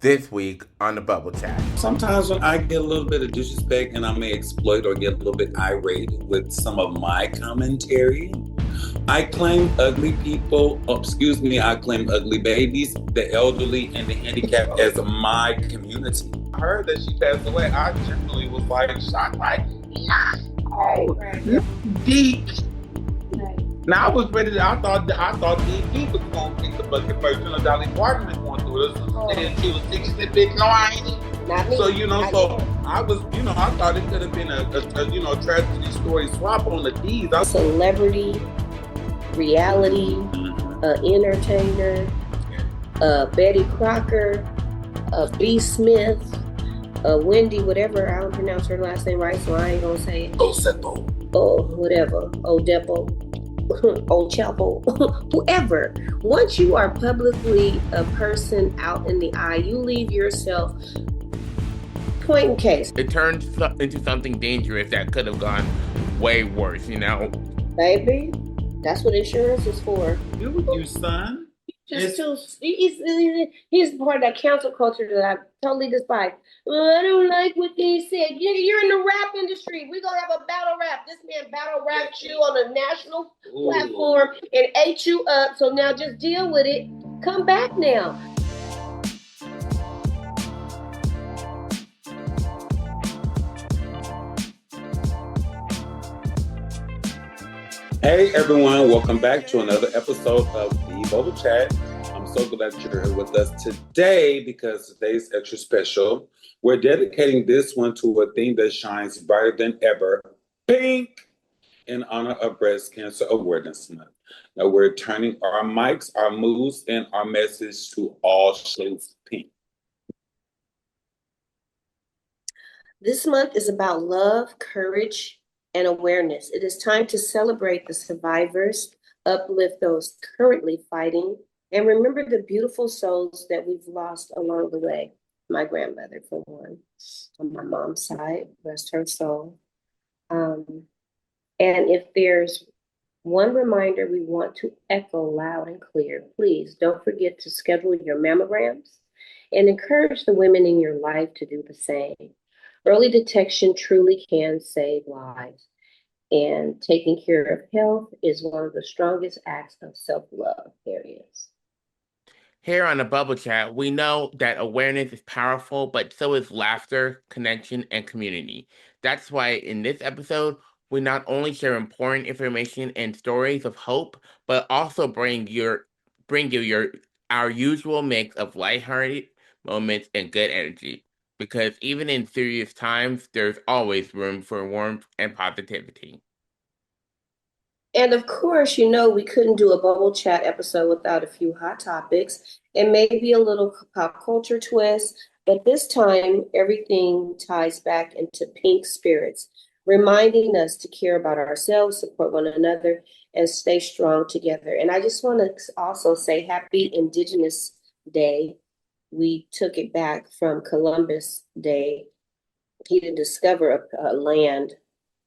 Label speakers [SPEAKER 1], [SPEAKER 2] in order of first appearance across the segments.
[SPEAKER 1] this week on the Bubble Chat.
[SPEAKER 2] Sometimes when I get a little bit of disrespect and I may exploit or get a little bit irate with some of my commentary, I claim ugly people, I claim ugly babies, the elderly, and the handicapped as my community.
[SPEAKER 1] I heard that she passed away. I generally was like shocked, like, deep. Now I was ready to, I thought DD was going to pick the bucket first. You know, Dolly Parton was going through this. And she was 60, bitch. No, I ain't.
[SPEAKER 3] Not me.
[SPEAKER 1] So, I was, I thought it could have been a tragedy story swap on the D's.
[SPEAKER 3] Celebrity, reality, entertainer, Betty Crocker, B. Smith, Wendy, whatever. I don't pronounce her last name right, so I ain't gonna say it.
[SPEAKER 2] Osepo.
[SPEAKER 3] Oh, whatever. Odepo. Old Chapel, whoever. Once you are publicly a person out in the eye, you leave yourself point in case.
[SPEAKER 1] It turned into something dangerous that could have gone way worse,
[SPEAKER 3] Baby, that's what insurance is for.
[SPEAKER 2] You son.
[SPEAKER 3] He's part of that cancel culture that I totally despise. I don't like what they said. You're in the rap industry. We're going to have a battle rap. This man battle rapped you on a national platform and ate you up. So now just deal with it. Come back now.
[SPEAKER 2] Hey everyone, welcome back to another episode of the Bubble Chat. I'm so glad you're here with us today because today's extra special. We're dedicating this one to a theme that shines brighter than ever, pink, in honor of Breast Cancer Awareness Month. Now we're turning our mics, our moods, and our message to all shades pink.
[SPEAKER 3] This month is about love, courage, and awareness. It is time to celebrate the survivors, uplift those currently fighting, and remember the beautiful souls that we've lost along the way. My grandmother, for one, on my mom's side, rest her soul. And if there's one reminder we want to echo loud and clear, please don't forget to schedule your mammograms and encourage the women in your life to do the same. Early detection truly can save lives, and taking care of health is one of the strongest acts of self-love there is.
[SPEAKER 1] Here on the Bubble Chat, we know that awareness is powerful, but so is laughter, connection, and community. That's why in this episode, we not only share important information and stories of hope, but also bring you our usual mix of lighthearted moments and good energy. Because even in serious times, there's always room for warmth and positivity.
[SPEAKER 3] And of course, we couldn't do a Bubble Chat episode without a few hot topics and maybe a little pop culture twist. But this time, everything ties back into pink spirits, reminding us to care about ourselves, support one another, and stay strong together. And I just want to also say Happy Indigenous Day. We took it back from Columbus Day. He didn't discover a land,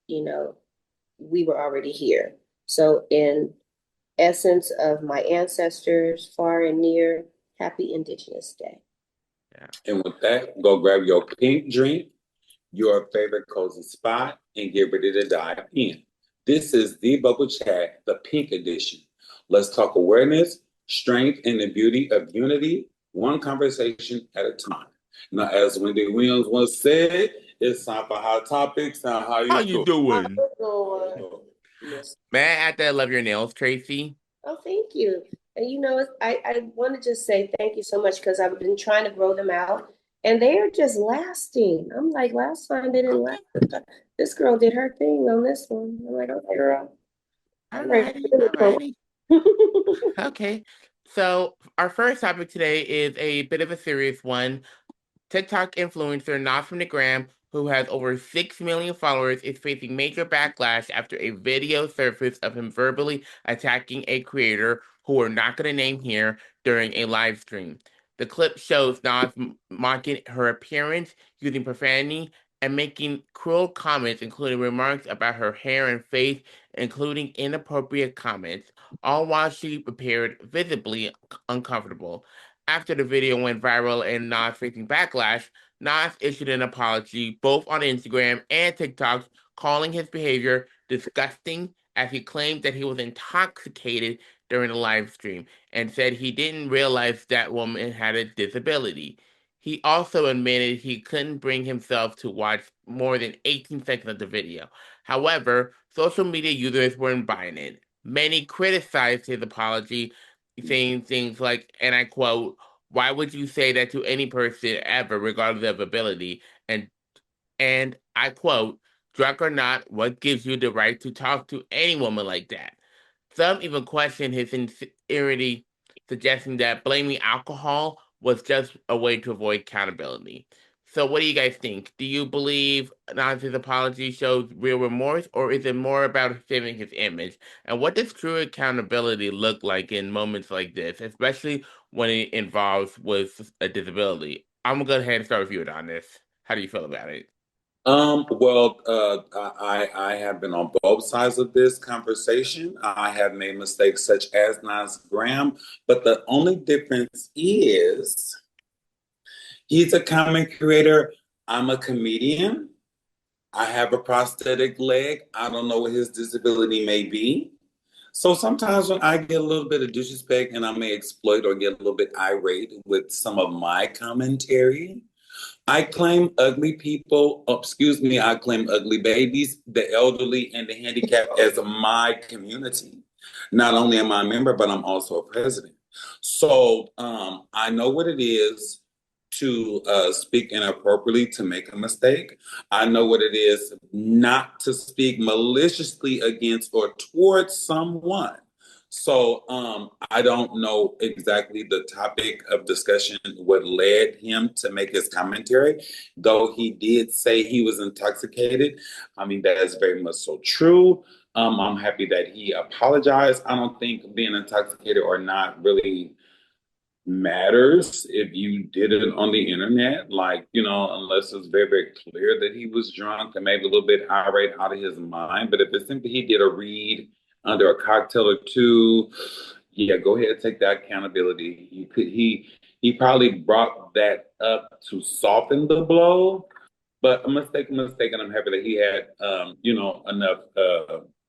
[SPEAKER 3] we were already here. So in essence of my ancestors, far and near, Happy Indigenous Day.
[SPEAKER 2] Yeah. And with that, go grab your pink drink, your favorite cozy spot, and get ready to dive in. This is the Bubble Chat, the pink edition. Let's talk awareness, strength, and the beauty of unity, one conversation at a time. Now, as Wendy Williams once said, it's time for hot topics. Now, how you doing?
[SPEAKER 1] May I add that I love your nails, Tracy?
[SPEAKER 3] Oh, thank you. And I want to just say thank you so much because I've been trying to grow them out and they are just lasting. I'm like, last time they didn't last. This girl did her thing on this one. I'm like, okay, girl.
[SPEAKER 1] Alrighty. Okay. So our first topic today is a bit of a serious one. TikTok influencer Not From the Gram, who has over 6 million followers, is facing major backlash after a video surfaced of him verbally attacking a creator who we're not going to name here during a live stream. The clip shows Nas mocking her appearance, using profanity, and making cruel comments, including remarks about her hair and face, including inappropriate comments, all while she appeared visibly uncomfortable. After the video went viral and Nas facing backlash, Nas issued an apology both on Instagram and TikTok, calling his behavior disgusting as he claimed that he was intoxicated during the live stream and said he didn't realize that woman had a disability. He also admitted he couldn't bring himself to watch more than 18 seconds of the video. However, social media users weren't buying it. Many criticized his apology, saying things like, and I quote, "Why would you say that to any person ever, regardless of ability?" And I quote, "Drunk or not, what gives you the right to talk to any woman like that?" Some even question his sincerity, suggesting that blaming alcohol was just a way to avoid accountability. So, what do you guys think? Do you believe Nas's apology shows real remorse, or is it more about saving his image? And what does true accountability look like in moments like this, especially when it involves with a disability? I'm gonna go ahead and start with you, Adonis. How do you feel about it?
[SPEAKER 2] I have been on both sides of this conversation. I have made mistakes such as Nas Graham, but the only difference is he's a comic creator. I'm a comedian. I have a prosthetic leg. I don't know what his disability may be. So sometimes when I get a little bit of disrespect and I may exploit or get a little bit irate with some of my commentary, I claim ugly people, I claim ugly babies, the elderly, and the handicapped as my community. Not only am I a member, but I'm also a president. So I know what it is to speak inappropriately, to make a mistake. I know what it is not to speak maliciously against or towards someone. So I don't know exactly the topic of discussion, what led him to make his commentary, though he did say he was intoxicated. I mean, that is very much so true. I'm happy that he apologized. I don't think being intoxicated or not really matters if you did it on the internet, like, unless it's very, very clear that he was drunk and maybe a little bit irate out of his mind. But if it's simply he did a read under a cocktail or two, yeah, go ahead and take that accountability. He probably brought that up to soften the blow, but a mistake, and I'm happy that he had enough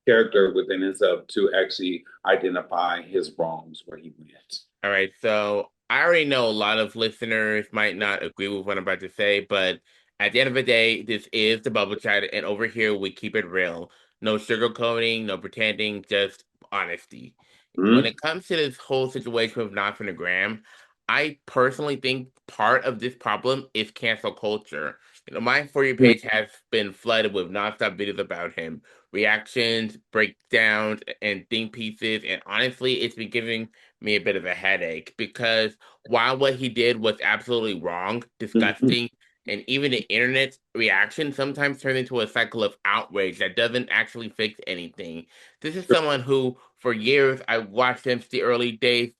[SPEAKER 2] character within himself to actually identify his wrongs where he went.
[SPEAKER 1] All right, so I already know a lot of listeners might not agree with what I'm about to say, but at the end of the day, this is the Bubble Chat, and over here we keep it real. No sugarcoating, no pretending, just honesty. When
[SPEAKER 2] Mhm.
[SPEAKER 1] it comes to this whole situation with Not From Gram, I personally think part of this problem is cancel culture. My For You page has been flooded with nonstop videos about him, reactions, breakdowns, and think pieces, and honestly, it's been giving me a bit of a headache because while what he did was absolutely wrong,
[SPEAKER 2] Mhm.
[SPEAKER 1] disgusting, and even the internet's reaction sometimes turns into a cycle of outrage that doesn't actually fix anything. This is someone who, for years, I watched since the early days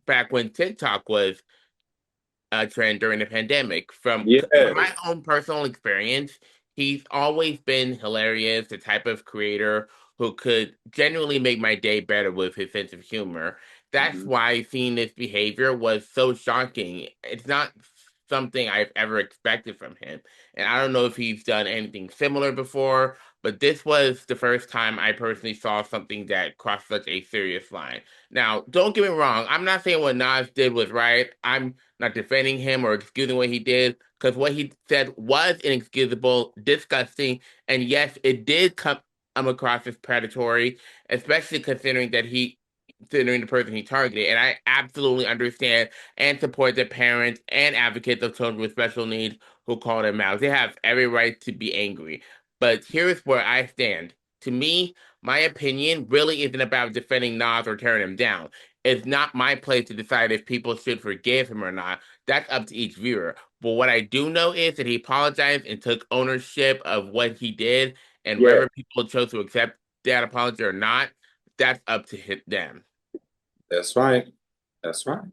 [SPEAKER 1] back when TikTok was trend during the pandemic. From my
[SPEAKER 2] Yes.
[SPEAKER 1] own personal experience, he's always been hilarious, the type of creator who could genuinely make my day better with his sense of humor. That's
[SPEAKER 2] Mhm.
[SPEAKER 1] why seeing this behavior was so shocking. It's not something I've ever expected from him. And I don't know if he's done anything similar before, but this was the first time I personally saw something that crossed such a serious line. Now, don't get me wrong, I'm not saying what Nas did was right. I'm not defending him or excusing what he did, because what he said was inexcusable, disgusting, and yes, it did come across as predatory, especially considering the person he targeted. And I absolutely understand and support the parents and advocates of children with special needs who call them out. They have every right to be angry. But here's where I stand. To me, my opinion really isn't about defending Nas or tearing him down. It's not my place to decide if people should forgive him or not. That's up to each viewer. But what I do know is that he apologized and took ownership of what he did, and
[SPEAKER 2] Yeah,
[SPEAKER 1] whether people chose to accept that apology or not, that's up to them.
[SPEAKER 2] that's right. That's right.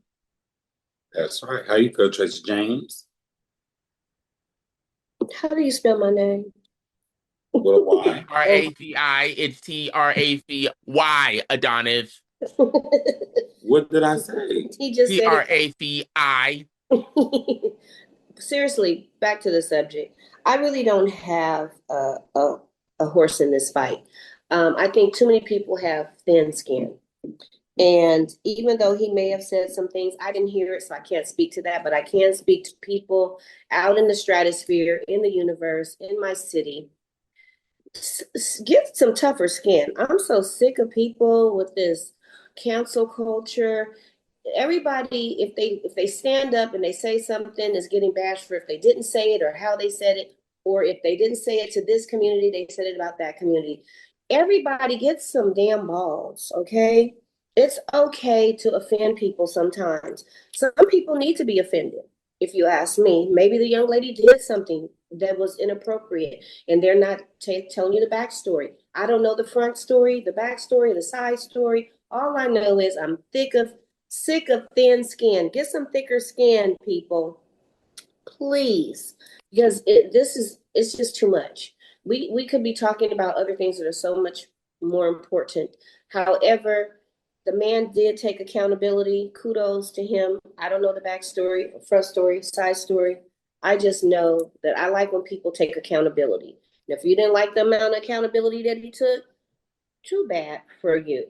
[SPEAKER 2] That's right. How you feel, Tracy James?
[SPEAKER 3] How do you spell my name?
[SPEAKER 2] With a Y.
[SPEAKER 1] Raci, it's Tracy, Adonis.
[SPEAKER 2] What did I say?
[SPEAKER 3] He just said it.
[SPEAKER 1] Praci.
[SPEAKER 3] Seriously, back to the subject. I really don't have a horse in this fight. I think too many people have thin skin. And even though he may have said some things, I didn't hear it, so I can't speak to that, but I can speak to people out in the stratosphere, in the universe, in my city. Get some tougher skin. I'm so sick of people with this cancel culture. Everybody, if they stand up and they say something, is getting bashed for if they didn't say it or how they said it, or if they didn't say it to this community, they said it about that community. Everybody gets some damn balls, okay? It's okay to offend people sometimes. Some people need to be offended, if you ask me. Maybe the young lady did something that was inappropriate and they're not telling you the backstory. I don't know the front story, the backstory, the side story. All I know is I'm sick of thin skin. Get some thicker skin, people, please, because it's just too much. We could be talking about other things that are so much more important. However, the man did take accountability. Kudos to him. I don't know the backstory, front story, side story. I just know that I like when people take accountability. And if you didn't like the amount of accountability that he took, too bad for you.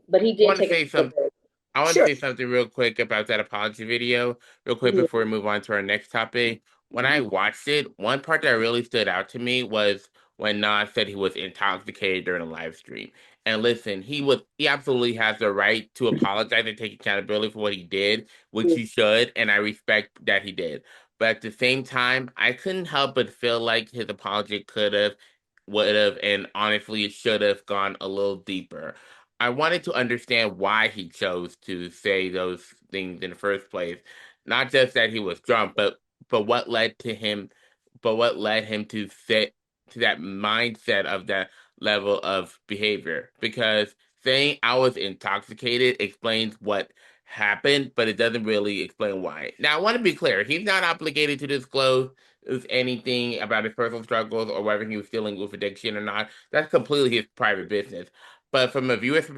[SPEAKER 3] But he
[SPEAKER 1] I
[SPEAKER 3] did
[SPEAKER 1] want to
[SPEAKER 3] take
[SPEAKER 1] say something.
[SPEAKER 3] accountability.
[SPEAKER 1] I want to
[SPEAKER 3] Sure.
[SPEAKER 1] say something real quick about that apology video, real quick
[SPEAKER 3] Mhm.
[SPEAKER 1] before we move on to our next topic. When I watched it, one part that really stood out to me was when Nas said he was intoxicated during a live stream. And listen, he absolutely has the right to apologize and take accountability for what he did, which he should, and I respect that he did. But at the same time, I couldn't help but feel like his apology could have, would have, and honestly should have gone a little deeper. I wanted to understand why he chose to say those things in the first place. Not just that he was drunk, but what led to him, but what led him to sit to that mindset of that level of behavior. Because saying I was intoxicated explains what happened, but it doesn't really explain why. Now, I want to be clear. He's not obligated to disclose anything about his personal struggles or whether he was dealing with addiction or not. That's completely his private business. But from a viewer's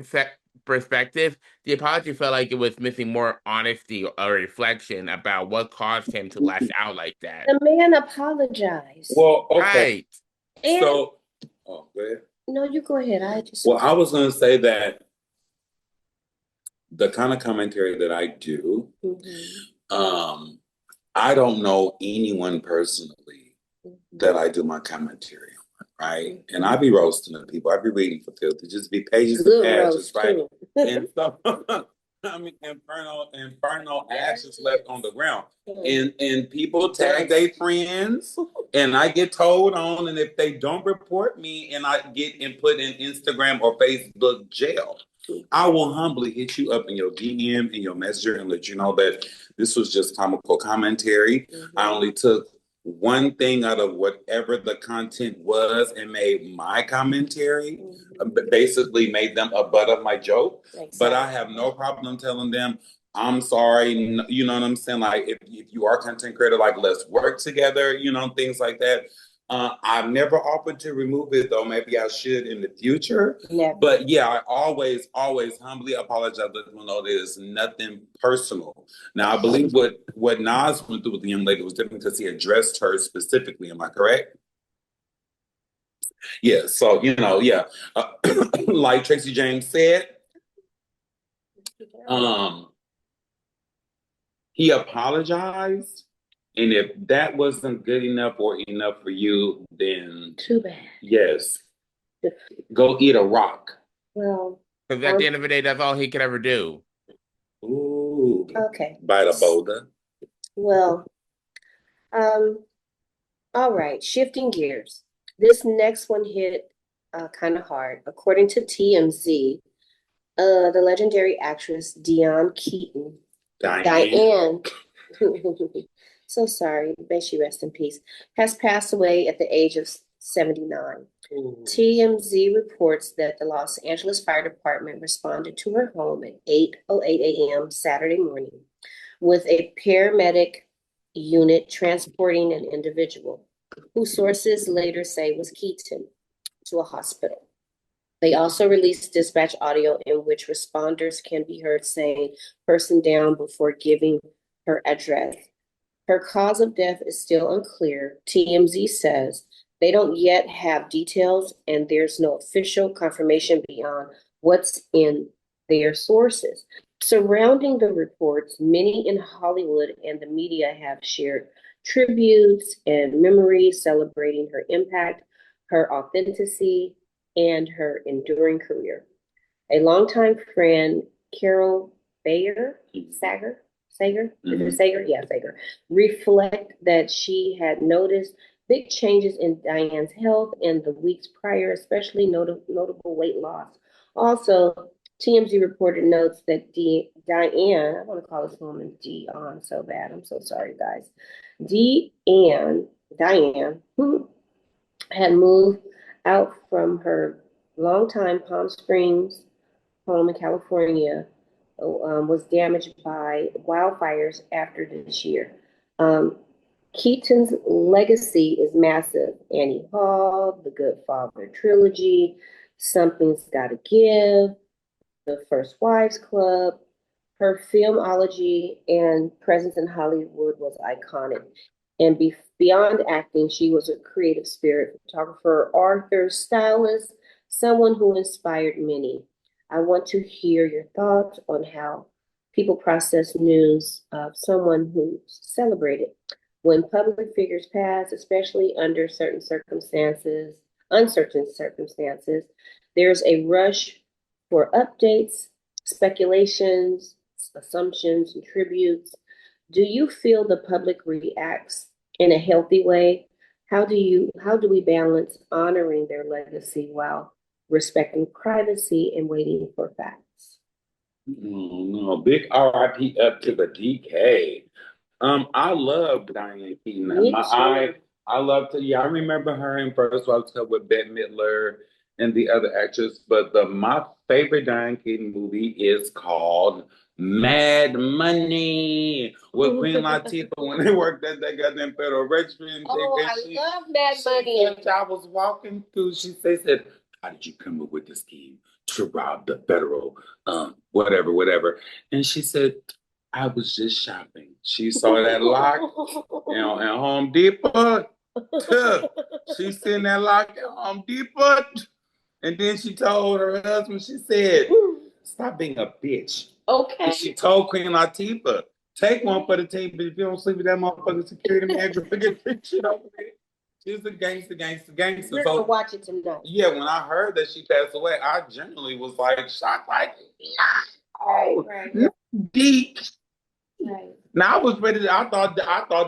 [SPEAKER 1] perspective, the apology felt like it was missing more honesty or reflection about what caused him to lash out like that.
[SPEAKER 3] The man apologized.
[SPEAKER 2] Well, okay.
[SPEAKER 1] Right.
[SPEAKER 3] And
[SPEAKER 2] So, go ahead.
[SPEAKER 3] no, you go ahead. I just
[SPEAKER 2] Well, I was going to say that the kind of commentary that I do, I don't know anyone personally that I do my commentary on, right? And I be roasting the people. I be reading for filthy, just be pages and pages, right? And so, I mean, infernal ashes left on the ground. And people tag their friends, and I get told on, and if they don't report me, and I get and put in Instagram or Facebook jail, I will humbly hit you up in your DM and your messenger and let you know that this was just comical commentary. I only took one thing out of whatever the content was and made my commentary, basically made them a butt of my joke. Exactly. But I have no problem telling them, I'm sorry, you know what I'm saying? Like, if you are a content creator, like, let's work together, you know, things like that. I've never offered to remove it, though. Maybe I should in the future. Never. But yeah, I always humbly apologize. Let them know there's nothing personal. Now, I believe what Nas went through with the young lady was different because he addressed her specifically. Am I correct? Yeah. So, you know, yeah. Like Tracy James said, he apologized. And if that wasn't good enough or enough for you, then
[SPEAKER 3] too bad.
[SPEAKER 2] Yes. Go eat a rock.
[SPEAKER 3] Well,
[SPEAKER 1] because at the end of the day, that's all he could ever do.
[SPEAKER 2] Ooh.
[SPEAKER 3] Okay.
[SPEAKER 2] Bite a boulder.
[SPEAKER 3] Well, all right. Shifting gears. This next one hit kind of hard. According to TMZ, the legendary actress Diane Keaton. Diane. So sorry. May she rest in peace. Has passed away at the age of 79. Ooh. TMZ reports that the Los Angeles Fire Department responded to her home at 8:08 a.m. Saturday morning with a paramedic unit transporting an individual who sources later say was Keaton to a hospital. They also released dispatch audio in which responders can be heard saying person down before giving her address. Her cause of death is still unclear. TMZ says they don't yet have details and there's no official confirmation beyond what's in their sources. Surrounding the reports, many in Hollywood and the media have shared tributes and memories celebrating her impact, her authenticity, and her enduring career. A longtime friend, Carol Bayer, Sager, is it Sager? Yeah, Sager, reflect that she had noticed big changes in Diane's health in the weeks prior, especially notable weight loss. Also, TMZ reported notes that Diane, I want to call this woman Dion so bad. I'm so sorry, guys. Diane, had moved out from her longtime Palm Springs home in California, was damaged by wildfires after this year. Um, Keaton's legacy is massive. Annie Hall, The Good Father trilogy, Something's Gotta Give, The First Wives Club. Her filmology and presence in Hollywood was iconic. And beyond acting, she was a creative spirit, photographer, author, stylist, someone who inspired many. I want to hear your thoughts on how people process news of someone who's celebrated. When public figures pass, especially under uncertain circumstances, there's a rush for updates, speculations, assumptions, and tributes. Do you feel the public reacts in a healthy way? How do we balance honoring their legacy while respecting privacy and waiting for facts?
[SPEAKER 2] No, big RIP up to the DK. I love Diane Keaton. I love to. Yeah, I remember her in First Wives Club with Bette Midler and the other actress. But my favorite Diane Keaton movie is called Mad Money with Queen Latifah when they worked at that goddamn Federal Registry. And
[SPEAKER 3] Love Mad Money.
[SPEAKER 2] I was walking through. She said, "How did you come up with this scheme to rob the federal, whatever?" And she said, I was just shopping. She saw that lock in Home Depot. She seen that lock at Home Depot. And then she told her husband, she said, stop being a bitch.
[SPEAKER 3] Okay.
[SPEAKER 2] And she told Queen Latifah, take one for the team, but if you don't sleep with that motherfucking security man, you're gonna get shit over there. She's a gangster.
[SPEAKER 3] We're gonna watch it tonight.
[SPEAKER 2] Yeah, when I heard that she passed away, I genuinely was like shocked, like,
[SPEAKER 3] Right.
[SPEAKER 2] deep.
[SPEAKER 3] Right.
[SPEAKER 2] Now I was ready to, I thought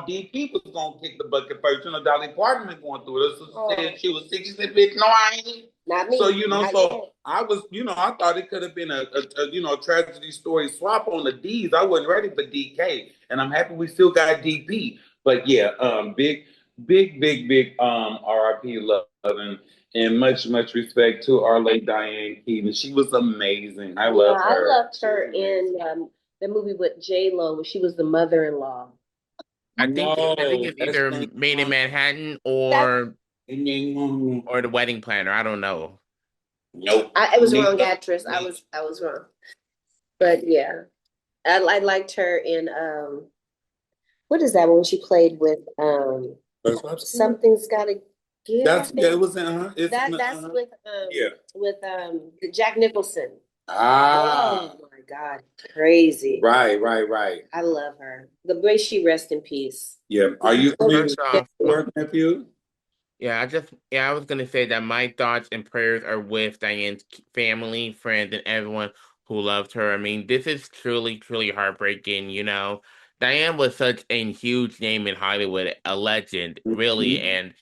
[SPEAKER 2] DP was gonna kick the bucket first. You know, Dolly Parton been going through it. So she said she was sick. She said, bitch, no, I ain't.
[SPEAKER 3] Not me.
[SPEAKER 2] So,
[SPEAKER 3] Not yet.
[SPEAKER 2] I was, I thought it could have been a tragedy story swap on the D's. I wasn't ready for DK. And I'm happy we still got DP. But yeah, big RIP love and much respect to our late Diane Keaton. She was amazing. I loved her.
[SPEAKER 3] I loved her in the movie with J-Lo when she was the mother-in-law.
[SPEAKER 1] I think it's either Made in Manhattan or the Wedding Planner. I don't know.
[SPEAKER 2] Nope.
[SPEAKER 3] I was the wrong actress. I was wrong. But yeah, I liked her in what is that one she played with Something's Gotta Give?
[SPEAKER 2] It was in
[SPEAKER 3] that's with Jack Nicholson.
[SPEAKER 2] Ah.
[SPEAKER 3] Oh my God, crazy.
[SPEAKER 2] Right.
[SPEAKER 3] I love her. The way she rests in peace.
[SPEAKER 2] Yeah. Are you
[SPEAKER 1] First off,
[SPEAKER 2] work nephew?
[SPEAKER 1] Yeah, I was gonna say that my thoughts and prayers are with Diane's family, friends, and everyone who loved her. I mean, this is truly heartbreaking, you know. Diane was such a huge name in Hollywood, a legend, really, and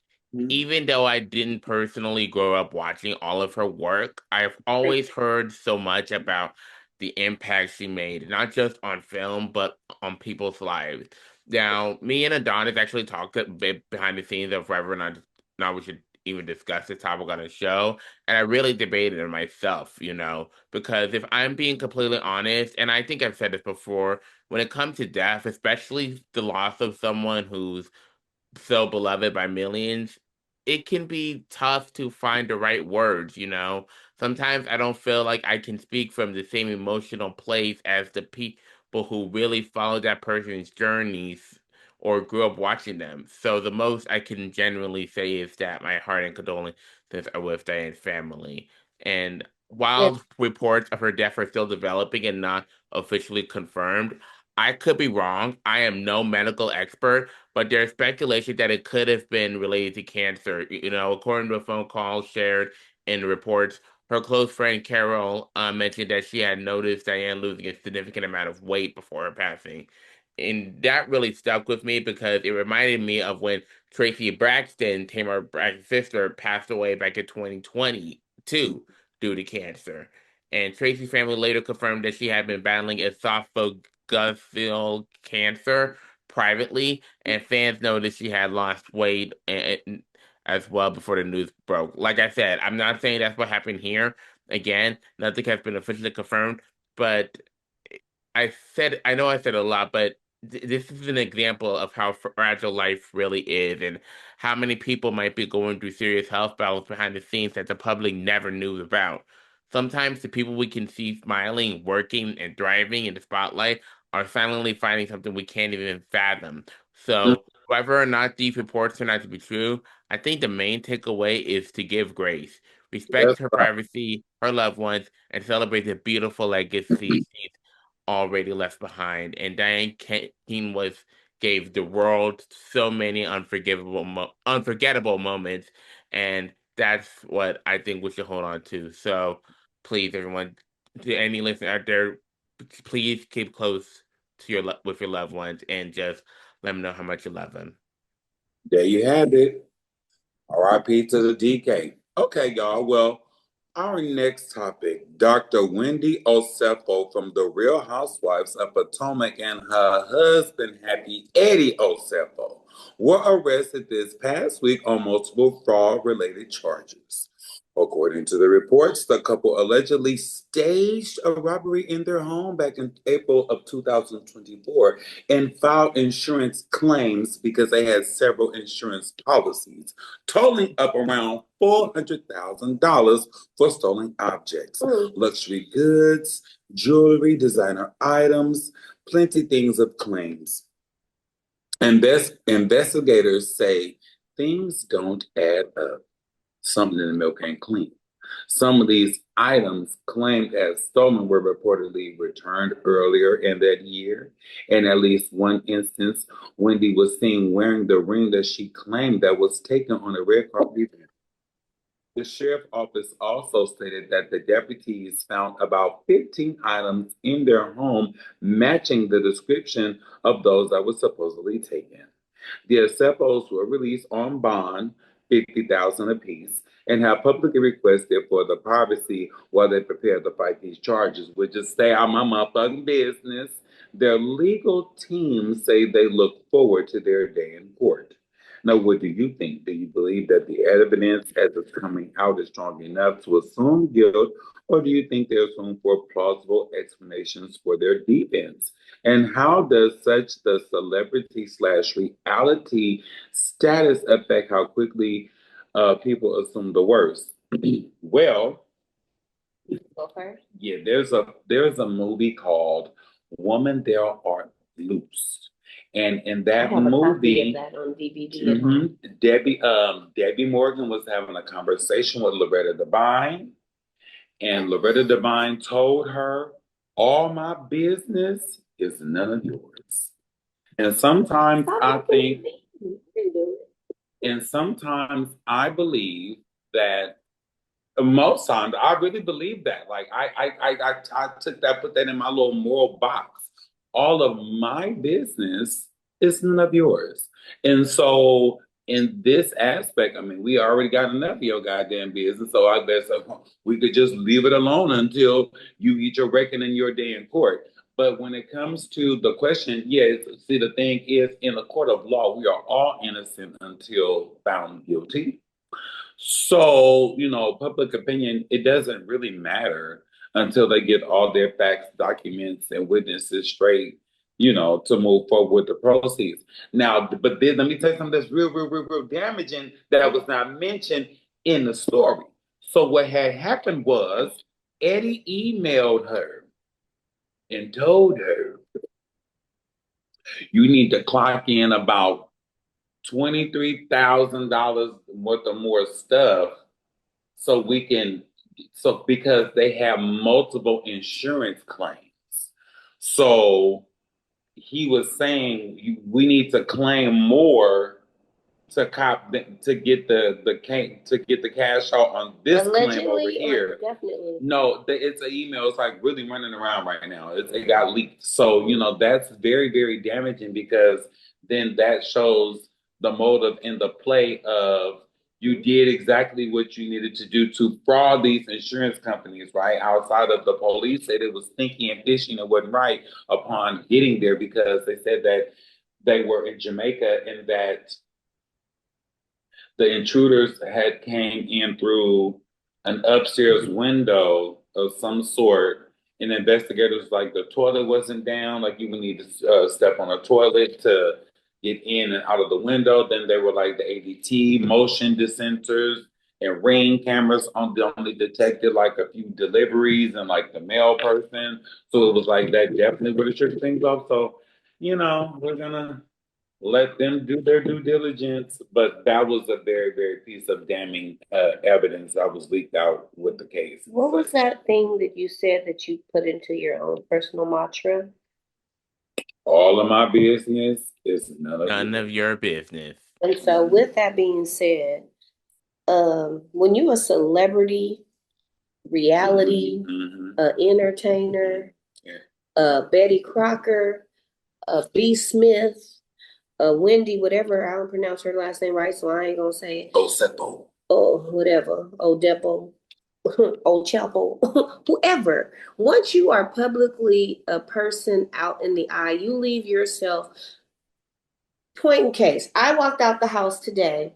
[SPEAKER 1] even though I didn't personally grow up watching all of her work, I've always heard so much about the impact she made, not just on film, but on people's lives. Now, me and Adonis actually talked a bit behind the scenes of whether or not we should even discuss this topic on the show. And I really debated it myself, you know, because if I'm being completely honest, and I think I've said this before, when it comes to death, especially the loss of someone who's so beloved by millions, it can be tough to find the right words, you know. Sometimes I don't feel like I can speak from the same emotional place as the people who really follow that person's journeys or grew up watching them. So the most I can genuinely say is that my heart and condolences are with Diane's family. And
[SPEAKER 3] Yeah.
[SPEAKER 1] while reports of her death are still developing and not officially confirmed, I could be wrong. I am no medical expert, but there's speculation that it could have been related to cancer. You know, according to a phone call shared in the reports, her close friend Carol mentioned that she had noticed Diane losing a significant amount of weight before her passing. And that really stuck with me because it reminded me of when Tracy Braxton, Tamar Braxton's sister, passed away back in 2022 due to cancer. And Tracy's family later confirmed that she had been battling esophageal cancer privately, and fans noticed she had lost weight as well before the news broke. Like I said, I'm not saying that's what happened here. Again, nothing has been officially confirmed, but I know I said a lot, but this is an example of how fragile life really is and how many people might be going through serious health battles behind the scenes that the public never knew about. Sometimes the people we can see smiling, working, and thriving in the spotlight are silently fighting something we can't even fathom. So, whether or not these reports turn out to be true, I think the main takeaway is to give grace,
[SPEAKER 2] That's
[SPEAKER 1] respect her
[SPEAKER 2] right.
[SPEAKER 1] privacy, her loved ones, and celebrate the beautiful legacy she's already left behind. And Diane Keaton was gave the world so many unforgettable moments, and that's what I think we should hold on to. So, please, everyone, to any listener out there, please keep close to with your loved ones and just let them know how much you love them.
[SPEAKER 2] There you have it. RIP to the DK. Okay, y'all. Well, our next topic, Dr. Wendy Osefo from The Real Housewives of Potomac and her husband, Happy Eddie Osefo, were arrested this past week on multiple fraud-related charges. According to the reports, the couple allegedly staged a robbery in their home back in April of 2024 and filed insurance claims because they had several insurance policies, totaling up around $400,000 for stolen objects, luxury goods, jewelry, designer items, plenty things of claims. Investigators say things don't add up. Something in the milk ain't clean. Some of these items claimed as stolen were reportedly returned earlier in that year. In at least one instance, Wendy was seen wearing the ring that she claimed that was taken on a red carpet event. The sheriff's office also stated that the deputies found about 15 items in their home matching the description of those that were supposedly taken. The Acepos were released on bond, 50,000 apiece, and have publicly requested for the privacy while they prepare to fight these charges, which is stay out my motherfucking business. Their legal team say they look forward to their day in court. Now, what do you think? Do you believe that the evidence as it's coming out is strong enough to assume guilt, or do you think there's room for plausible explanations for their defense? And how does such the celebrity slash reality status affect how quickly people assume the worst? Well,
[SPEAKER 3] Okay.
[SPEAKER 2] yeah, there's a movie called Woman There Art Loose. And in
[SPEAKER 3] I
[SPEAKER 2] that
[SPEAKER 3] have a copy of
[SPEAKER 2] movie,
[SPEAKER 3] that on DVD at home.
[SPEAKER 2] Debbie Morgan was having a conversation with Loretta Devine, and Loretta Devine told her, all my business is none of yours. And sometimes I think, and sometimes I believe that most times I really believe that. Like I took that, put that in my little moral box. All of my business is none of yours. And so in this aspect, I mean, we already got enough of your goddamn business. So I guess we could just leave it alone until you get your reckoning your day in court. But when it comes to the question, yes, see, the thing is, in a court of law, we are all innocent until found guilty. So, public opinion, it doesn't really matter until they get all their facts, documents, and witnesses straight. to move forward with the proceeds. Now, but then let me tell you something that's real damaging that was not mentioned in the story. So what had happened was Eddie emailed her and told her, you need to clock in about $23,000 worth of more stuff so we can, so because they have multiple insurance claims. So he was saying we need to claim more to get the cash out on this claim over here.
[SPEAKER 3] Definitely.
[SPEAKER 2] No, it's an email. It's like really running around right now. It got leaked. So, that's very damaging because then that shows the motive in the play of you did exactly what you needed to do to fraud these insurance companies, right? Outside of the police said it was stinky and fishy and wasn't right upon getting there because they said that they were in Jamaica and that the intruders had came in through an upstairs window of some sort, and investigators like the toilet wasn't down, like you would need to step on a toilet to get in and out of the window. Then there were like the ADT motion sensors and ring cameras only detected like a few deliveries and like the mail person. So it was like that definitely would have tripped things off. So, we're gonna let them do their due diligence. But that was a very piece of damning evidence that was leaked out with the case.
[SPEAKER 3] What was that thing that you said that you put into your own personal mantra?
[SPEAKER 2] All of my business is none
[SPEAKER 1] of your business.
[SPEAKER 3] And so, with that being said, when you're a celebrity, reality, entertainer, Betty Crocker, B. Smith, Wendy, whatever, I don't pronounce her last name right, so I ain't gonna say it.
[SPEAKER 2] Osepo.
[SPEAKER 3] Oh, whatever. Odepo. Old Chapel, whoever. Once you are publicly a person out in the eye, you leave yourself. Point in case, I walked out the house today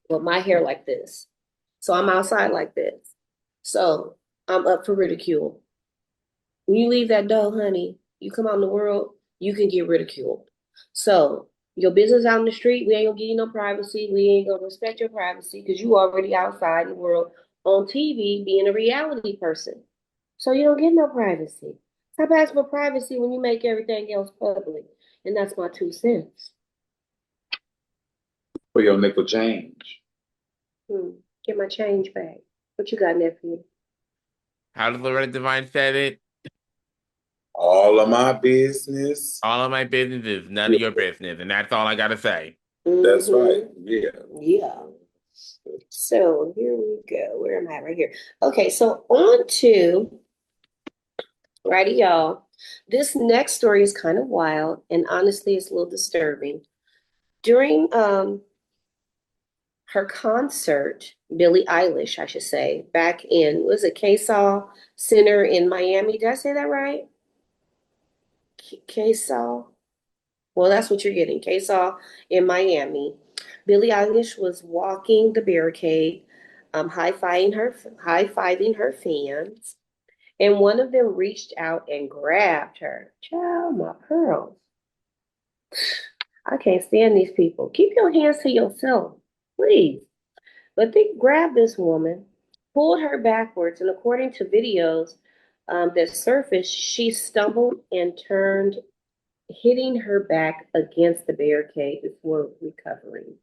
[SPEAKER 3] with my hair like this. So I'm outside like this. So I'm up for ridicule. When you leave that door, honey, you come out in the world, you can get ridiculed. So your business out in the street, we ain't gonna give you no privacy. We ain't gonna respect your privacy because you already outside in the world on TV being a reality person. So you don't get no privacy. Stop asking for privacy when you make everything else public. And that's my 2 cents.
[SPEAKER 2] For your nickel change.
[SPEAKER 3] Get my change back. What you got, nephew?
[SPEAKER 1] How did Loretta Devine said it?
[SPEAKER 2] All of my business.
[SPEAKER 1] All of my business is none of your business. And that's all I got to say.
[SPEAKER 2] That's right. Yeah.
[SPEAKER 3] Yeah. So here we go. Where am I? Right here. Okay, so on to, righty, y'all. This next story is kind of wild, and honestly, it's a little disturbing. During her concert, Billie Eilish, I should say, back in, was it K-Saw Center in Miami? Did I say that right? K-Saw? Well, that's what you're getting. K-Saw in Miami. Billie Eilish was walking the barricade, high-fiving her fans, and one of them reached out and grabbed her. Child, my pearls. I can't stand these people. Keep your hands to yourself, please. But they grabbed this woman, pulled her backwards, and according to videos that surfaced, she stumbled and turned, hitting her back against the barricade before recovering.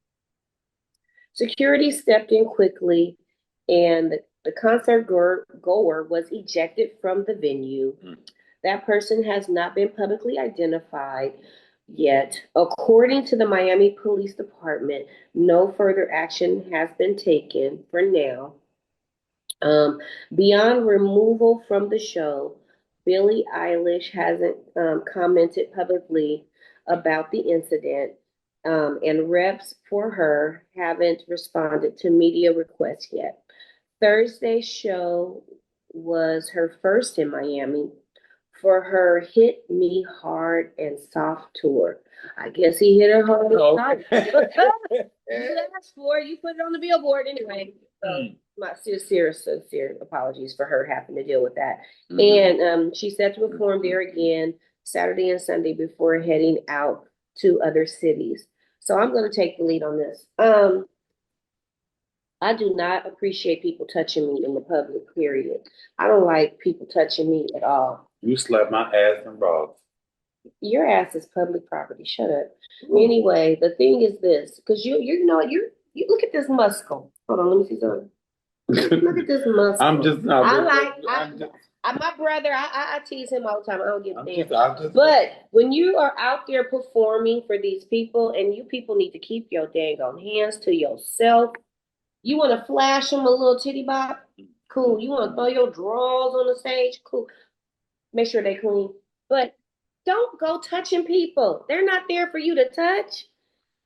[SPEAKER 3] Security stepped in quickly, and the concert goer was ejected from the venue. That person has not been publicly identified yet. According to the Miami Police Department, no further action has been taken for now. Beyond removal from the show, Billie Eilish hasn't commented publicly about the incident, and reps for her haven't responded to media requests yet. Thursday's show was her first in Miami for her Hit Me Hard and Soft tour. I guess he hit her hard and soft. You asked for it, you put it on the billboard anyway. So my sincere apologies for her having to deal with that. And she's set to perform there again Saturday and Sunday before heading out to other cities. So I'm going to take the lead on this. I do not appreciate people touching me in the public, period. I don't like people touching me at all.
[SPEAKER 2] You slapped my ass and bras.
[SPEAKER 3] Your ass is public property. Shut up. Anyway, the thing is this, because you know you look at this muscle. Hold on, let me see something. Look at this muscle.
[SPEAKER 2] I'm just not.
[SPEAKER 3] My brother. I tease him all the time. I don't give a damn. But when you are out there performing for these people, and you people need to keep your dang on hands to yourself. You want to flash them a little titty bop? Cool. You want to throw your drawers on the stage? Cool. Make sure they clean. But don't go touching people. They're not there for you to touch.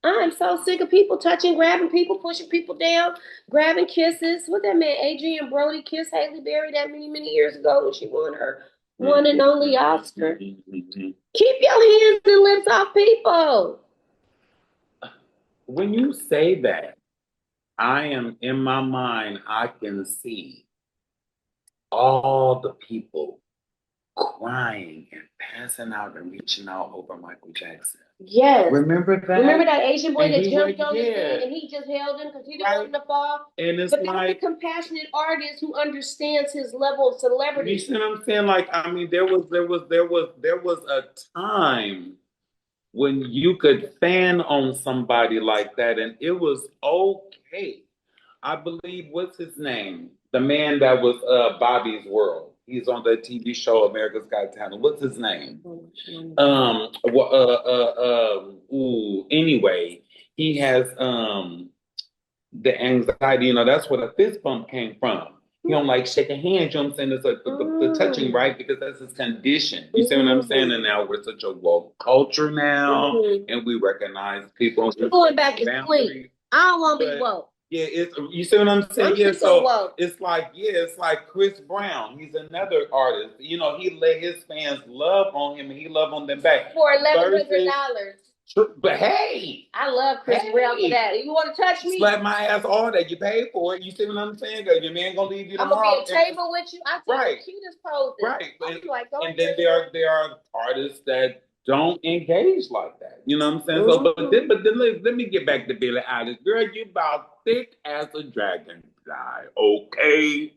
[SPEAKER 3] I'm so sick of people touching, grabbing people, pushing people down, grabbing kisses. What that man, Adrian Brody, kissed Halle Berry that many years ago when she won her one and only Oscar. Keep your hands and lips off people.
[SPEAKER 2] When you say that, I am in my mind, I can see all the people crying and passing out and reaching out over Michael Jackson.
[SPEAKER 3] Yes.
[SPEAKER 2] Remember that?
[SPEAKER 3] Remember that Asian boy that jumped on the thing and he just held him because he didn't want him to fall?
[SPEAKER 2] And it's
[SPEAKER 3] but that's a compassionate artist who understands his level of celebrity.
[SPEAKER 2] You see what I'm saying? Like, I mean, there was a time when you could fan on somebody like that, and it was okay. I believe, what's his name? The man that was Bobby's World. He's on the TV show America's Got Talent. What's his name? Anyway, he has the anxiety. You know, that's where the fist bump came from. He don't like shaking hands. You know what I'm saying? It's like the touching, right? Because that's his condition. You see what I'm saying? And now we're such a woke culture now, and we recognize people.
[SPEAKER 3] Going back to sleep. I don't want to be woke.
[SPEAKER 2] Yeah, you see what I'm saying? Yeah, so it's like Chris Brown. He's another artist. You know, he let his fans love on him, and he loved on them back
[SPEAKER 3] for $1,100.
[SPEAKER 2] But hey,
[SPEAKER 3] I love Chris Brown for that. You want to touch me?
[SPEAKER 2] Slap my ass all that. You paid for it. You see what I'm saying? Because your man gonna leave you.
[SPEAKER 3] I'm gonna be at a table with you. I take the cutest poses.
[SPEAKER 2] Right. And then there are artists that don't engage like that. You know what I'm saying? So, but then let me get back to Billie Eilish. Girl, you about thick as a dragonfly. Okay.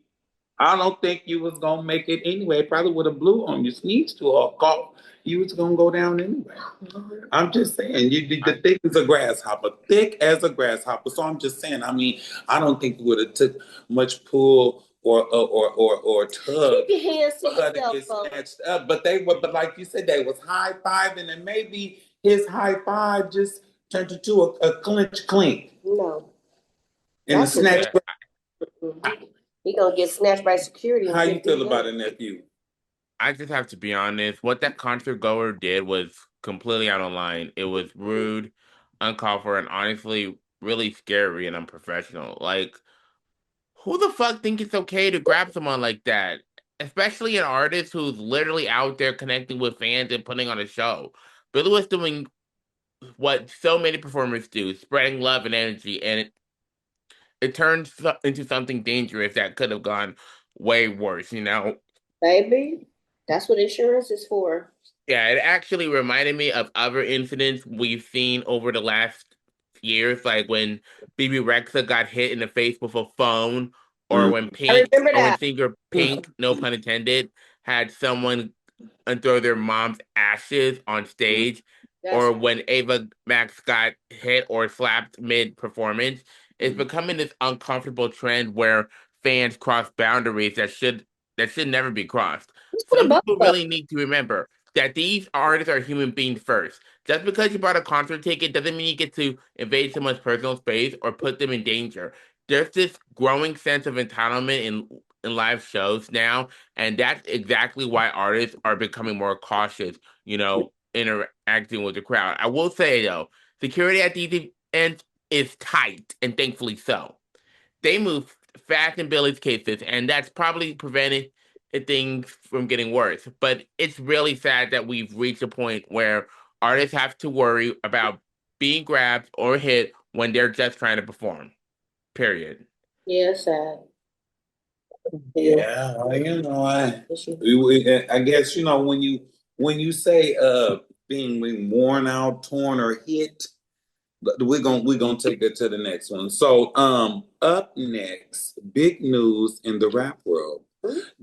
[SPEAKER 2] I don't think you was gonna make it anyway. Probably would have blew on you, sneezed to or cough. You was gonna go down anyway. I'm just saying, the thick as a grasshopper, thick as a grasshopper. So I'm just saying. I mean, I don't think you would have took much pull or tug.
[SPEAKER 3] Keep your hands to yourself,
[SPEAKER 2] snatched up. But like you said, they was high fiving, and maybe his high five just turned into a clink.
[SPEAKER 3] No.
[SPEAKER 2] And a snatch.
[SPEAKER 3] He gonna get snatched by security.
[SPEAKER 2] How you feel about it, nephew?
[SPEAKER 1] I just have to be honest. What that concert goer did was completely out of line. It was rude, uncalled for, and honestly really scary and unprofessional. Like, who the fuck think it's okay to grab someone like that? Especially an artist who's literally out there connecting with fans and putting on a show. Billy was doing what so many performers do, spreading love and energy, and it turned into something dangerous that could have gone way worse, you know?
[SPEAKER 3] Baby, that's what insurance is for.
[SPEAKER 1] Yeah, it actually reminded me of other incidents we've seen over the last years, like when BB Rexa got hit in the face with a phone, or when singer Pink, no pun intended, had someone throw their mom's ashes on stage, or when Ava Max got hit or slapped mid-performance. It's becoming this uncomfortable trend where fans cross boundaries that should never be crossed. Some people really need to remember that these artists are human beings first. Just because you bought a concert ticket doesn't mean you get to invade someone's personal space or put them in danger. There's this growing sense of entitlement in live shows now, and that's exactly why artists are becoming more cautious, you know, interacting with the crowd. I will say though, security at these events is tight, and thankfully so. They move fast in Billy's cases, and that's probably prevented things from getting worse. But it's really sad that we've reached a point where artists have to worry about being grabbed or hit when they're just trying to perform. Period.
[SPEAKER 3] Yeah, sad.
[SPEAKER 2] Yeah, you know, I guess, you know, when you when you say being worn out, torn, or hit, we're gonna take it to the next one. So up next, big news in the rap world.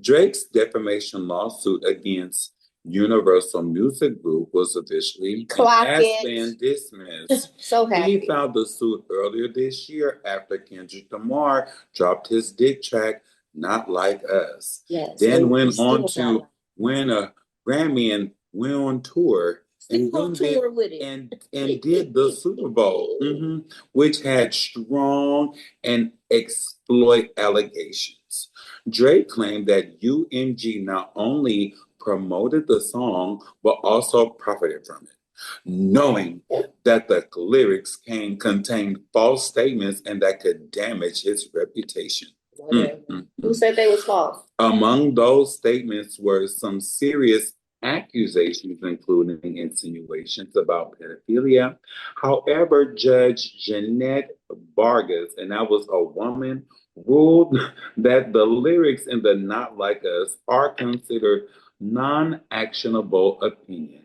[SPEAKER 2] Drake's defamation lawsuit against Universal Music Group was officially
[SPEAKER 3] Clock
[SPEAKER 2] has
[SPEAKER 3] it.
[SPEAKER 2] been dismissed.
[SPEAKER 3] So
[SPEAKER 2] He
[SPEAKER 3] happy.
[SPEAKER 2] filed the suit earlier this year after Kendrick Lamar dropped his diss track, Not Like Us.
[SPEAKER 3] Yes.
[SPEAKER 2] Then
[SPEAKER 3] and
[SPEAKER 2] went
[SPEAKER 3] he's still
[SPEAKER 2] on
[SPEAKER 3] not
[SPEAKER 2] to
[SPEAKER 3] like-
[SPEAKER 2] win a Grammy and went on tour and
[SPEAKER 3] Still on
[SPEAKER 2] then did
[SPEAKER 3] tour with it.
[SPEAKER 2] and did the Super Bowl, which had strong and exploit allegations. Drake claimed that UMG not only promoted the song but also profited from it, knowing that the lyrics contained false statements and that could damage his reputation.
[SPEAKER 3] Who said they was false?
[SPEAKER 2] Among those statements were some serious accusations, including insinuations about pedophilia. However, Judge Jeanette Vargas, and that was a woman, ruled that the lyrics in the Not Like Us are considered non-actionable opinion.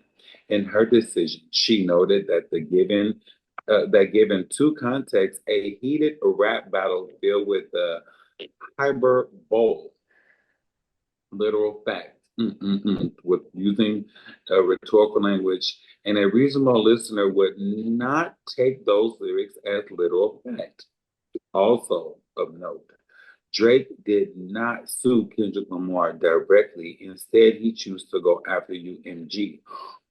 [SPEAKER 2] In her decision, she noted that given two contexts, a heated rap battle filled with hyperbole, literal fact, with using rhetorical language, and a reasonable listener would not take those lyrics as literal fact. Also of note, Drake did not sue Kendrick Lamar directly. Instead, he chose to go after UMG,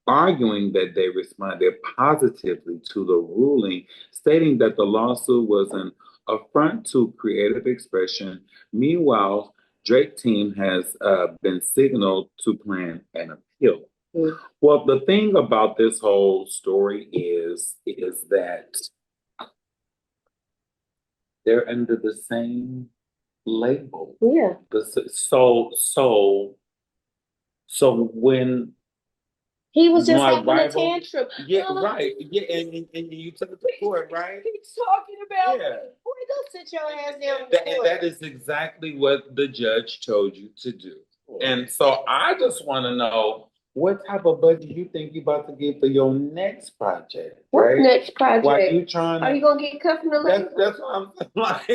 [SPEAKER 2] arguing that they responded positively to the ruling, stating that the lawsuit was an affront to creative expression. Meanwhile, Drake team has been signaled to plan an appeal. Well, the thing about this whole story is that they're under the same label.
[SPEAKER 3] Yeah.
[SPEAKER 2] So when
[SPEAKER 3] he was just
[SPEAKER 2] my
[SPEAKER 3] having
[SPEAKER 2] rival,
[SPEAKER 3] a tantrum.
[SPEAKER 2] right, and you took it to court, right?
[SPEAKER 3] He's talking about
[SPEAKER 2] Yeah.
[SPEAKER 3] me. Boy, go sit your ass down.
[SPEAKER 2] And that is exactly what the judge told you to do. And so I just want to know what type of budget you think you're about to get for your next project,
[SPEAKER 3] What
[SPEAKER 2] right?
[SPEAKER 3] next project?
[SPEAKER 2] Why you trying to?
[SPEAKER 3] Are you gonna get cut from the label?
[SPEAKER 2] That's what I'm like.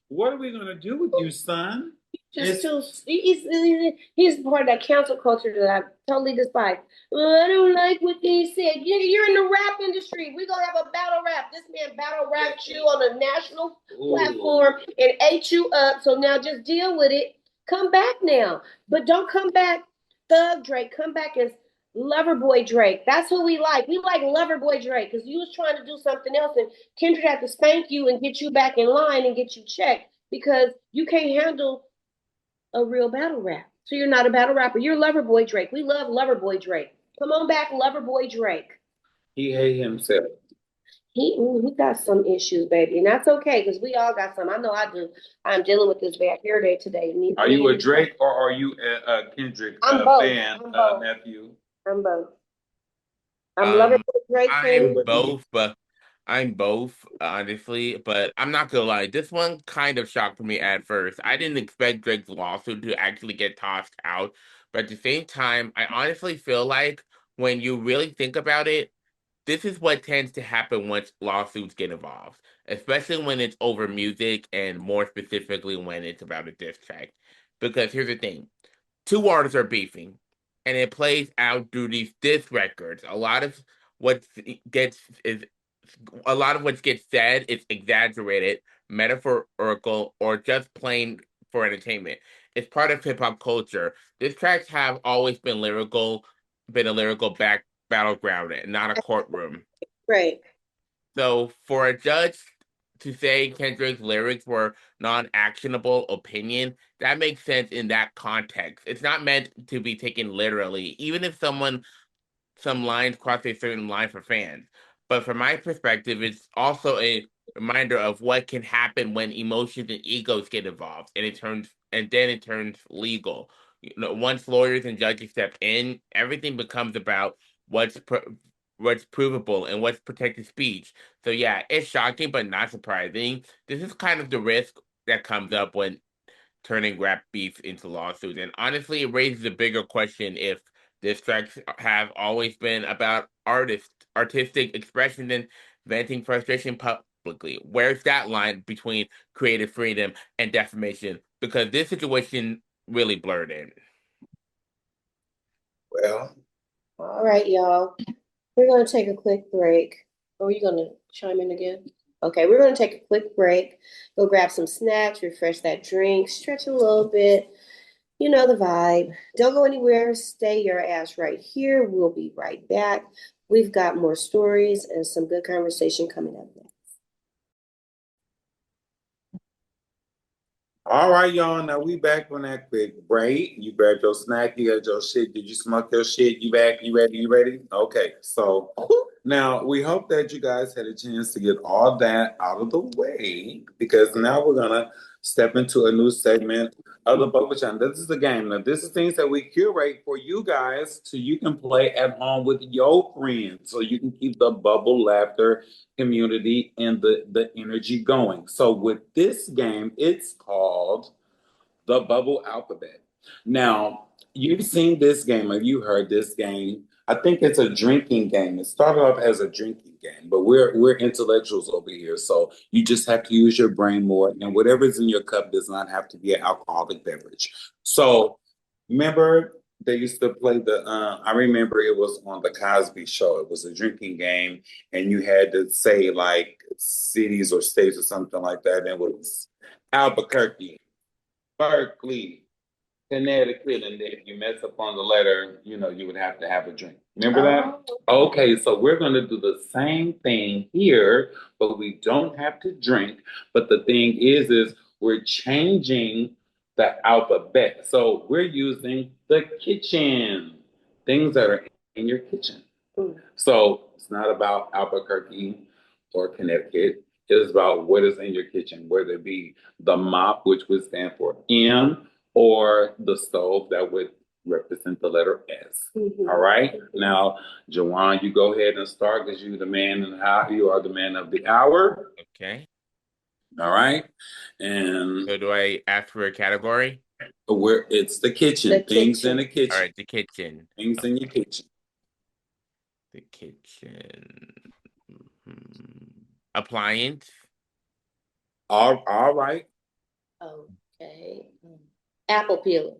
[SPEAKER 2] What are we gonna do with you, son?
[SPEAKER 3] Just too. He's part of that council culture that I totally despise. I don't like what they said. You're in the rap industry. We're gonna have a battle rap. This man battle rapped you on a national platform and ate you up. So now just deal with it. Come back now, but don't come back Thug Drake. Come back as Loverboy Drake. That's who we like. We like Loverboy Drake because you was trying to do something else, and Kendrick had to spank you and get you back in line and get you checked because you can't handle a real battle rap. So you're not a battle rapper. You're Loverboy Drake. We love Loverboy Drake. Come on back, Loverboy Drake.
[SPEAKER 2] He hate himself.
[SPEAKER 3] He got some issues, baby, and that's okay because we all got some. I know I do. I'm dealing with this bad hair day today.
[SPEAKER 2] Are you a Drake or are you a Kendrick fan, nephew?
[SPEAKER 3] I'm both. I'm Loverboy Drake fan.
[SPEAKER 1] I'm both, honestly, but I'm not gonna lie. This one kind of shocked me at first. I didn't expect Drake's lawsuit to actually get tossed out, but at the same time, I honestly feel like when you really think about it, this is what tends to happen once lawsuits get involved, especially when it's over music and more specifically when it's about a diss track. Because here's the thing, two artists are beefing, and it plays out through these diss records. What gets is a lot of what gets said is exaggerated, metaphorical, or just plain for entertainment. It's part of hip hop culture. These tracks have always been a lyrical battleground, and not a courtroom.
[SPEAKER 3] Right.
[SPEAKER 1] So for a judge to say Kendrick's lyrics were non-actionable opinion, that makes sense in that context. It's not meant to be taken literally, even if some lines cross a certain line for fans. But from my perspective, it's also a reminder of what can happen when emotions and egos get involved, and then it turns legal. Once lawyers and judges step in, everything becomes about what's provable and what's protected speech. So yeah, it's shocking but not surprising. This is kind of the risk that comes up when turning rap beef into lawsuits. And honestly, it raises a bigger question if Diss tracks have always been about artistic expression and venting frustration publicly. Where's that line between creative freedom and defamation? Because this situation really blurred in.
[SPEAKER 2] Well,
[SPEAKER 3] All right, y'all. We're going to take a quick break. Or are you going to chime in again? Okay, we're going to take a quick break. Go grab some snacks, refresh that drink, stretch a little bit. You know the vibe. Don't go anywhere. Stay your ass right here. We'll be right back. We've got more stories and some good conversation coming up next.
[SPEAKER 2] all right, y'all. Now we back on that quick break. You grabbed your snack, you had your shit. Did you smoke your shit? You back? You ready? You ready? Okay. So now we hope that you guys had a chance to get all that out of the way because now we're gonna step into a new segment of the Bubble Channel. This is the game. Now this is things that we curate for you guys so you can play at home with your friends, so you can keep the bubble laughter community and the energy going. So with this game, it's called the Bubble Alphabet. Now, you've seen this game, or you heard this game. I think it's a drinking game. It started off as a drinking game, but we're intellectuals over here, so you just have to use your brain more, and whatever's in your cup does not have to be an alcoholic beverage. So, remember they used to play the. I remember it was on the Cosby Show. It was a drinking game, and you had to say like cities or states or something like that. And it was Albuquerque, Berkeley, Connecticut, and if you mess up on the letter, you would have to have a drink. Remember that? Okay, so we're going to do the same thing here, but we don't have to drink. But the thing is we're changing the alphabet. So we're using the kitchen, things that are in your kitchen. So it's not about Albuquerque or Connecticut. It is about what is in your kitchen, whether it be the mop, which would stand for M, or the stove that would represent the letter S. All right. Now, Jawan, you go ahead and start because you're the man and how you are the man of the hour.
[SPEAKER 1] Okay.
[SPEAKER 2] All right. And
[SPEAKER 1] So do I ask for a category?
[SPEAKER 2] where it's the kitchen,
[SPEAKER 3] The
[SPEAKER 2] things
[SPEAKER 3] kitchen.
[SPEAKER 2] in the kitchen.
[SPEAKER 1] All right, the kitchen.
[SPEAKER 2] Things in your kitchen.
[SPEAKER 1] The kitchen. Appliance.
[SPEAKER 2] All right.
[SPEAKER 3] Okay. Apple peeler.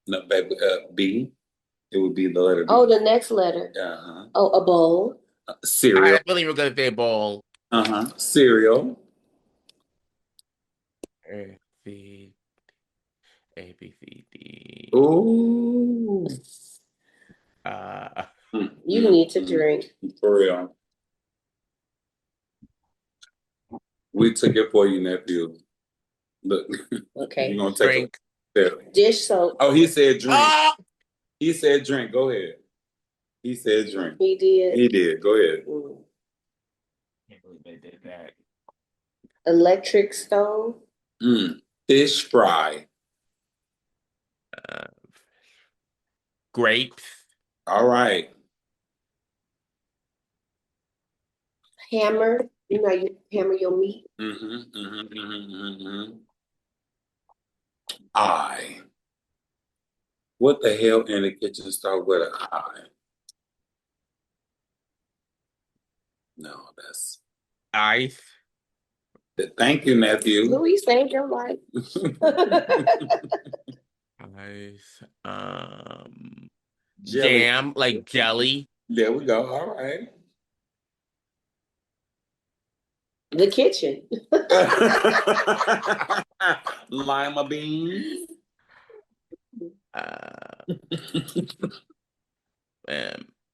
[SPEAKER 2] No, baby, B. It would be the letter B.
[SPEAKER 3] Oh, the next letter.
[SPEAKER 2] Uh-huh.
[SPEAKER 3] Oh, a bowl.
[SPEAKER 2] Cereal.
[SPEAKER 1] I believe we're going to say bowl.
[SPEAKER 2] Uh-huh. Cereal.
[SPEAKER 1] C, A, B, C, D.
[SPEAKER 2] Ooh.
[SPEAKER 3] You need to drink.
[SPEAKER 2] For real. We took it for you, nephew. Look.
[SPEAKER 3] Okay.
[SPEAKER 2] You're gonna take
[SPEAKER 1] Drink.
[SPEAKER 2] a
[SPEAKER 3] Dish soap.
[SPEAKER 2] Oh, he said drink.
[SPEAKER 1] Oh!
[SPEAKER 2] He said drink. Go ahead. He said drink.
[SPEAKER 3] He did.
[SPEAKER 2] He did. Go ahead.
[SPEAKER 1] Can't believe they did that.
[SPEAKER 3] Electric stove.
[SPEAKER 2] Fish fry.
[SPEAKER 1] Grapes.
[SPEAKER 2] All right.
[SPEAKER 3] Hammer. You know, you hammer your meat.
[SPEAKER 2] I. What the hell in the kitchen start with an I? No, that's.
[SPEAKER 1] Ice.
[SPEAKER 2] Thank you, nephew.
[SPEAKER 3] Louis saved your life.
[SPEAKER 1] Ice.
[SPEAKER 2] Jelly.
[SPEAKER 1] Jam, like jelly.
[SPEAKER 2] There we go. All right.
[SPEAKER 3] The kitchen.
[SPEAKER 2] Lima beans.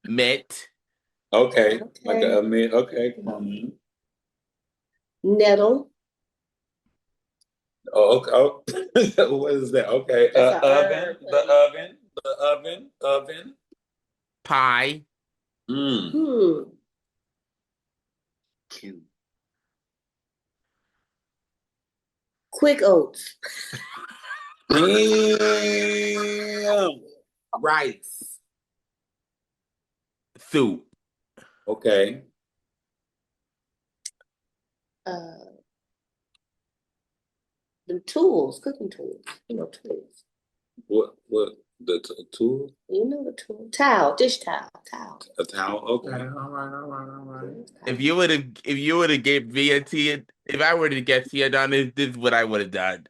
[SPEAKER 1] Mitt.
[SPEAKER 2] Okay. Like a mint. Okay, come on, man.
[SPEAKER 3] Nettle.
[SPEAKER 2] Oh, okay. Oh. What is that? Okay. Oven. The oven.
[SPEAKER 1] Pie.
[SPEAKER 2] Cute.
[SPEAKER 3] Quick oats.
[SPEAKER 2] Damn. Rice.
[SPEAKER 1] Soup.
[SPEAKER 2] Okay.
[SPEAKER 3] The tools, cooking tools. You know, tools.
[SPEAKER 2] What The tool?
[SPEAKER 3] You know the tool. Towel, dish towel, towel.
[SPEAKER 2] A towel? Okay.
[SPEAKER 1] Yeah.
[SPEAKER 2] All right.
[SPEAKER 1] If you would have gave me a Tia, if I were to get Tia done, this is what I would have done.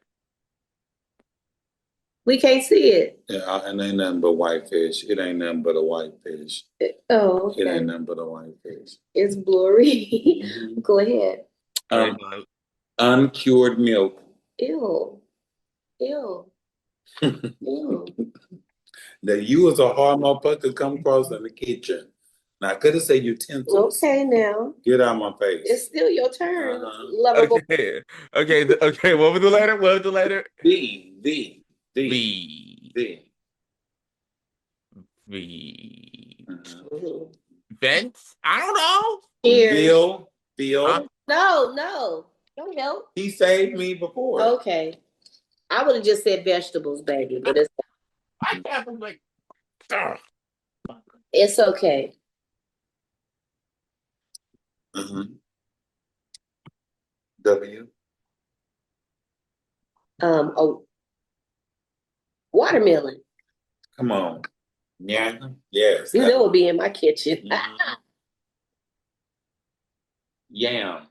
[SPEAKER 3] We can't see it.
[SPEAKER 2] Yeah, and ain't nothing but white fish. It ain't nothing but a white fish.
[SPEAKER 3] Oh,
[SPEAKER 2] It
[SPEAKER 3] okay.
[SPEAKER 2] ain't nothing but a white fish.
[SPEAKER 3] It's blurry.
[SPEAKER 2] Mhm.
[SPEAKER 3] Go ahead.
[SPEAKER 2] Uncured milk.
[SPEAKER 3] Ew. Ew. Ew.
[SPEAKER 2] That you as a hard motherfucker come across in the kitchen. Now I could have said utensils.
[SPEAKER 3] Okay, now.
[SPEAKER 2] Get out my face.
[SPEAKER 3] It's still your turn.
[SPEAKER 2] Uh-huh.
[SPEAKER 3] Lovable.
[SPEAKER 1] Okay. What was the letter? What was the letter?
[SPEAKER 2] V.
[SPEAKER 1] V.
[SPEAKER 3] Mhm.
[SPEAKER 1] Vents? I don't know.
[SPEAKER 3] Cheers.
[SPEAKER 2] Bill.
[SPEAKER 3] No. Don't help.
[SPEAKER 2] He saved me before.
[SPEAKER 3] Okay. I would have just said vegetables, baby, but
[SPEAKER 1] I can't believe, like, ugh.
[SPEAKER 3] it's okay.
[SPEAKER 2] W.
[SPEAKER 3] Oh, watermelon.
[SPEAKER 2] Come on. Yeah. Yes.
[SPEAKER 3] You know it'll be in my kitchen.
[SPEAKER 2] Yam.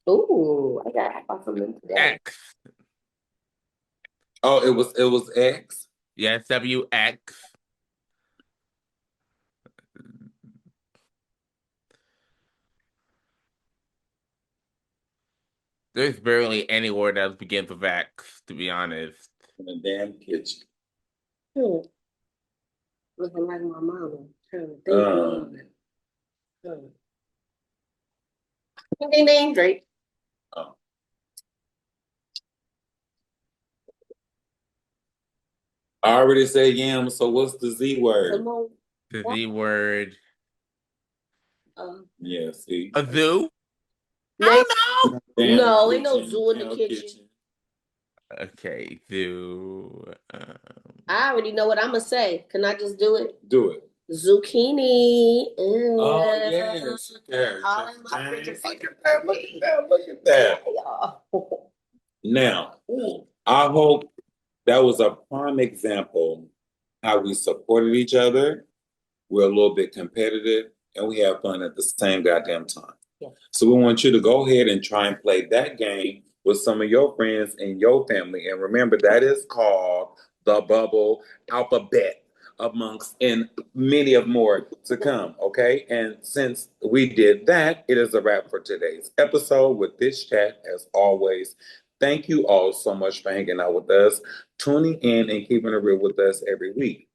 [SPEAKER 3] Ooh, I got some in today.
[SPEAKER 1] X.
[SPEAKER 2] Oh, it was X.
[SPEAKER 1] Yes, WX. There's barely any word that begins with X, to be honest.
[SPEAKER 2] In the damn kitchen.
[SPEAKER 3] Looking like my mama. Trying to think. Ding, ding, Drake.
[SPEAKER 2] Oh. I already said yam, so what's the Z word?
[SPEAKER 3] Come on.
[SPEAKER 1] The Z word.
[SPEAKER 2] Yeah, see.
[SPEAKER 1] A zoo?
[SPEAKER 3] No,
[SPEAKER 1] I don't know.
[SPEAKER 3] no, ain't no zoo in the kitchen.
[SPEAKER 1] Okay, zoo.
[SPEAKER 3] I already know what I'm gonna say. Can I just do it?
[SPEAKER 2] Do it.
[SPEAKER 3] Zucchini.
[SPEAKER 2] Oh, yes. Okay.
[SPEAKER 3] All in my fridge.
[SPEAKER 2] Look at that. Now, I hope that was a prime example how we supported each other. We're a little bit competitive and we have fun at the same goddamn time.
[SPEAKER 3] Yeah.
[SPEAKER 2] So we want you to go ahead and try and play that game with some of your friends and your family. And remember, that is called the Bubble Alphabet, amongst and many of more to come, okay? And since we did that, it is a wrap for today's episode with this chat. As always, thank you all so much for hanging out with us, tuning in and keeping it real with us every week.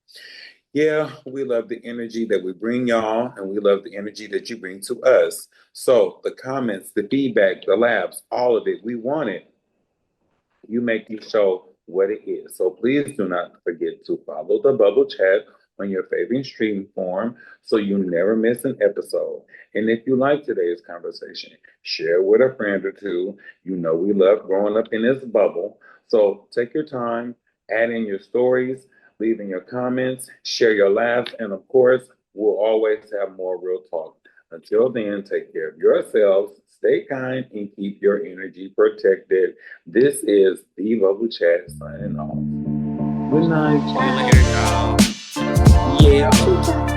[SPEAKER 2] Yeah, we love the energy that we bring y'all, and we love the energy that you bring to us. So the comments, the feedback, the laughs, all of it, we want it. You make the show what it is. So please do not forget to follow the Bubble Chat on your favorite streaming form so you never miss an episode. And if you like today's conversation, share with a friend or two. You know we love growing up in this bubble. So take your time, add in your stories, leave in your comments, share your laughs, and of course, we'll always have more real talk. Until then, take care of yourselves, stay kind, and keep your energy protected. This is the Bubble Chat signing off. Good night.
[SPEAKER 1] Later, y'all.
[SPEAKER 2] Yeah.